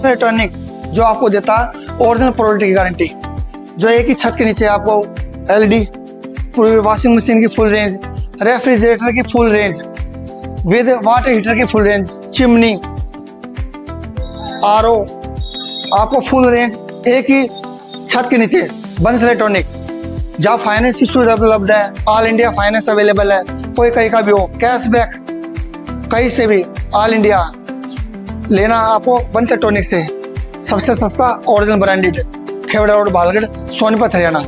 Electronic जो आपको देता है ओरिजिनल प्रोडक्ट की गारंटी, जो एक ही छत के नीचे आपको एलईडी, पूरी वॉशिंग मशीन की फुल रेंज, रेफ्रिजरेटर की full range with water heater की फुल रेंज, चिमनी, आरओ, आपको फुल रेंज एक ही छत के नीचे। बंस इलेक्ट्रॉनिक जहाँ फाइनेंस की सुविधा उपलब्ध है, ऑल इंडिया फाइनेंस अवेलेबल है, कोई कहीं का भी हो, कैशबैक कहीं से भी ऑल इंडिया लेना आपको बंस इलेक्ट्रॉनिक से सबसे सस्ता original branded, Khewra road, Balgarh, Sonipat, Haryana.